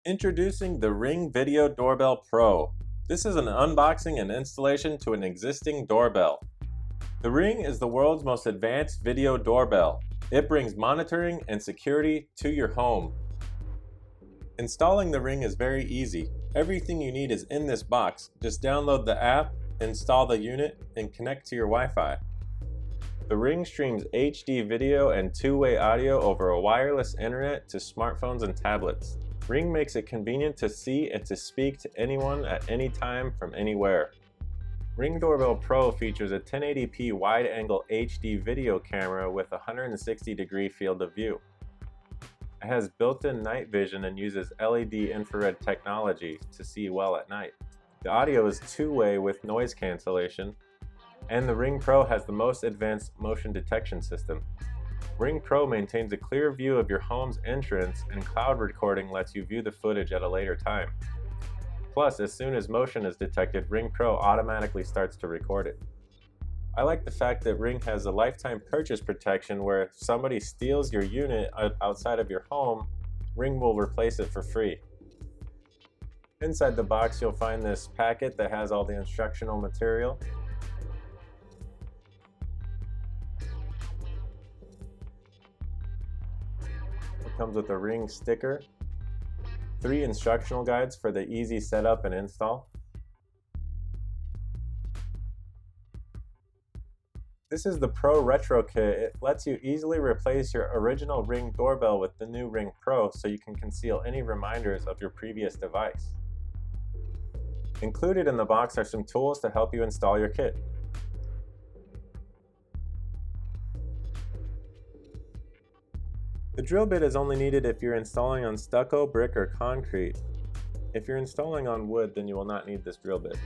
Introducing the Ring Doorbell Pro. This is an unboxing and installation to an existing doorbell. The Ring is the world's most advanced video doorbell. It brings monitoring and security to your home. Installing the Ring is very easy. Everything you need is in this box. Just download the app, install the unit, and connect to your Wi-Fi. The Ring streams HD video and two-way audio over a wireless internet to smartphones and tablets. Ring makes it convenient to see and to speak to anyone at any time from anywhere. Ring Doorbell Pro features a 1080p wide-angle HD video camera with a 160-degree field of view. It has built-in night vision and uses LED infrared technology to see well at night. The audio is two-way with noise cancellation, and the Ring Pro has the most advanced motion detection system. Ring Pro maintains a clear view of your home's entrance, and cloud recording lets you view the footage at a later time. Plus, as soon as motion is detected, Ring Pro automatically starts to record it. I like the fact that Ring has a lifetime purchase protection where if somebody steals your unit outside of your home, Ring will replace it for free. Inside the box, you'll find this packet that has all the instructional material. It comes with a Ring sticker, 3 instructional guides for the easy setup and install. This is the Pro Retro Kit. It lets you easily replace your original Ring doorbell with the new Ring Pro so you can conceal any reminders of your previous device. Included in the box are some tools to help you install your kit. The drill bit is only needed if you're installing on stucco, brick, or concrete. If you're installing on wood, then you will not need this drill bit.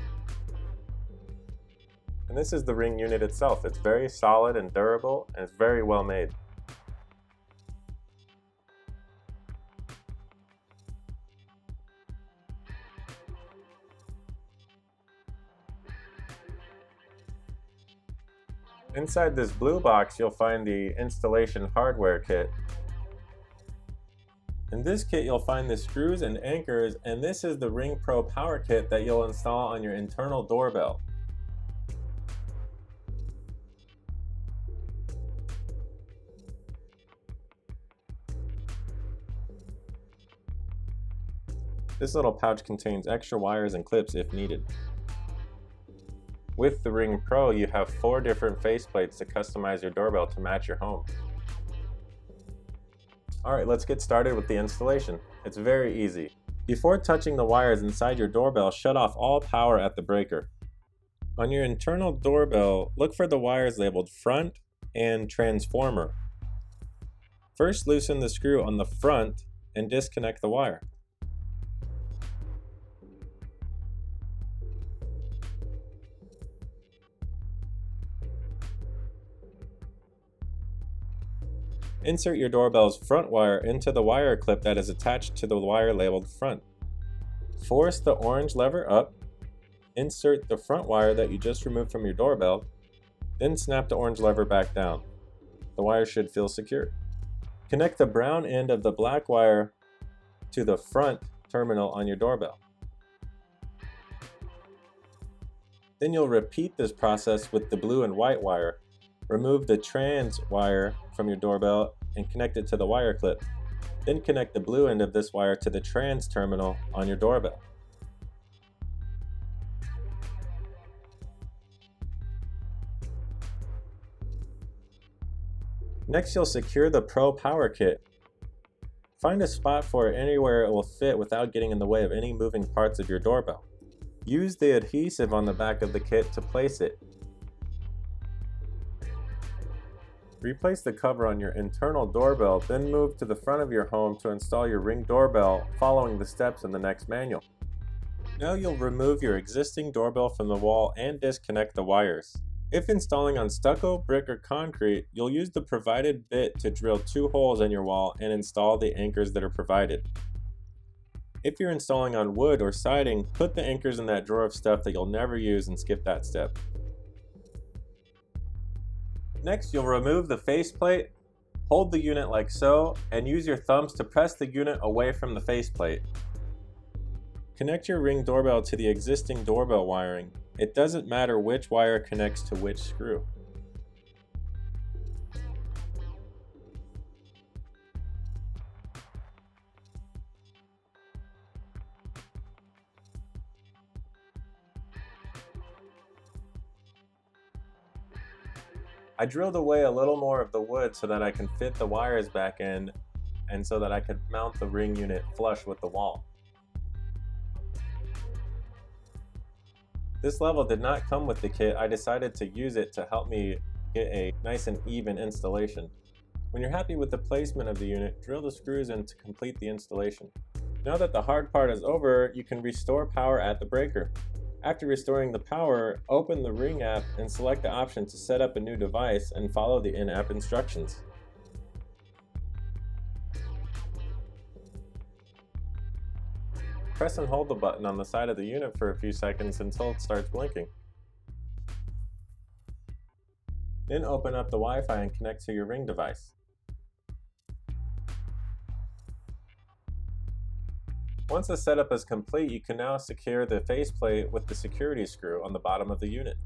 And this is the Ring unit itself. It's very solid and durable, and it's very well made. Inside this blue box, you'll find the installation hardware kit. In this kit, you'll find the screws and anchors, and this is the Ring Pro Power Kit that you'll install on your internal doorbell. This little pouch contains extra wires and clips if needed. With the Ring Pro, you have 4 different faceplates to customize your doorbell to match your home. Alright, let's get started with the installation. It's very easy. Before touching the wires inside your doorbell, shut off all power at the breaker. On your internal doorbell, look for the wires labeled front and transformer. First, loosen the screw on the front and disconnect the wire. Insert your doorbell's front wire into the wire clip that is attached to the wire labeled front. Force the orange lever up, insert the front wire that you just removed from your doorbell, then snap the orange lever back down. The wire should feel secure. Connect the brown end of the black wire to the front terminal on your doorbell. Then you'll repeat this process with the blue and white wire. Remove the trans wire from your doorbell and connect it to the wire clip. Then connect the blue end of this wire to the trans terminal on your doorbell. Next, you'll secure the Pro Power Kit. Find a spot for it anywhere it will fit without getting in the way of any moving parts of your doorbell. Use the adhesive on the back of the kit to place it. Replace the cover on your internal doorbell, then move to the front of your home to install your Ring doorbell following the steps in the next manual. Now you'll remove your existing doorbell from the wall and disconnect the wires. If installing on stucco, brick, or concrete, you'll use the provided bit to drill 2 holes in your wall and install the anchors that are provided. If you're installing on wood or siding, put the anchors in that drawer of stuff that you'll never use and skip that step. Next, you'll remove the faceplate, hold the unit like so, and use your thumbs to press the unit away from the faceplate. Connect your Ring doorbell to the existing doorbell wiring. It doesn't matter which wire connects to which screw. I drilled away a little more of the wood so that I can fit the wires back in and so that I could mount the Ring unit flush with the wall. This level did not come with the kit. I decided to use it to help me get a nice and even installation. When you're happy with the placement of the unit, drill the screws in to complete the installation. Now that the hard part is over, you can restore power at the breaker. After restoring the power, open the Ring app and select the option to set up a new device and follow the in-app instructions. Press and hold the button on the side of the unit for a few seconds until it starts blinking. Then open up the Wi-Fi and connect to your Ring device. Once the setup is complete, you can now secure the faceplate with the security screw on the bottom of the unit.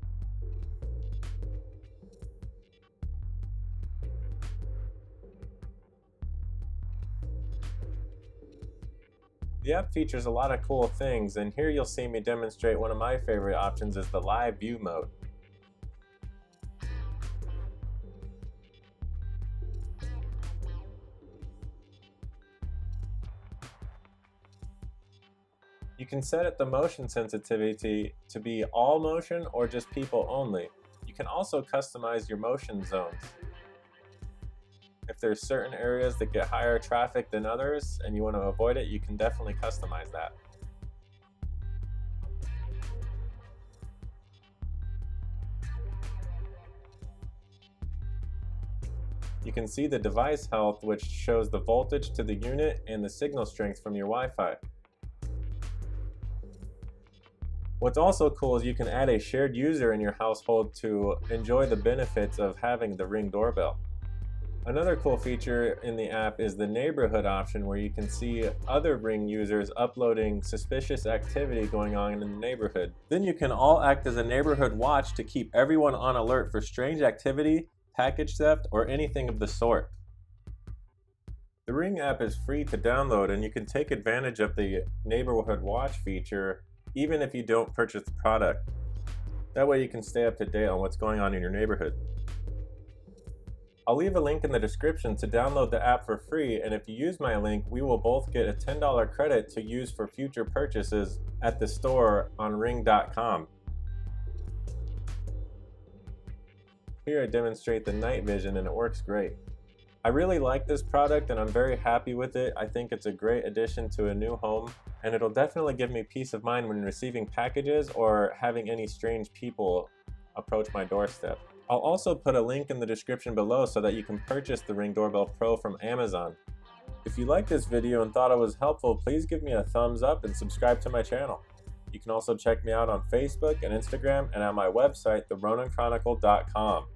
The app features a lot of cool things, and here you'll see me demonstrate one of my favorite options is the live view mode. You can set the motion sensitivity to be all motion or just people only. You can also customize your motion zones. If there's certain areas that get higher traffic than others and you want to avoid it, you can definitely customize that. You can see the device health, which shows the voltage to the unit and the signal strength from your Wi-Fi. What's also cool is you can add a shared user in your household to enjoy the benefits of having the Ring doorbell. Another cool feature in the app is the neighborhood option, where you can see other Ring users uploading suspicious activity going on in the neighborhood. Then you can all act as a neighborhood watch to keep everyone on alert for strange activity, package theft, or anything of the sort. The Ring app is free to download, and you can take advantage of the neighborhood watch feature even if you don't purchase the product. That way you can stay up to date on what's going on in your neighborhood. I'll leave a link in the description to download the app for free, and if you use my link, we will both get a $10 credit to use for future purchases at the store on ring.com. Here I demonstrate the night vision, and it works great. I really like this product and I'm very happy with it. I think it's a great addition to a new home, and it'll definitely give me peace of mind when receiving packages or having any strange people approach my doorstep. I'll also put a link in the description below so that you can purchase the Ring Doorbell Pro from Amazon. If you liked this video and thought it was helpful, please give me a thumbs up and subscribe to my channel. You can also check me out on Facebook and Instagram and at my website, theronanchronicle.com.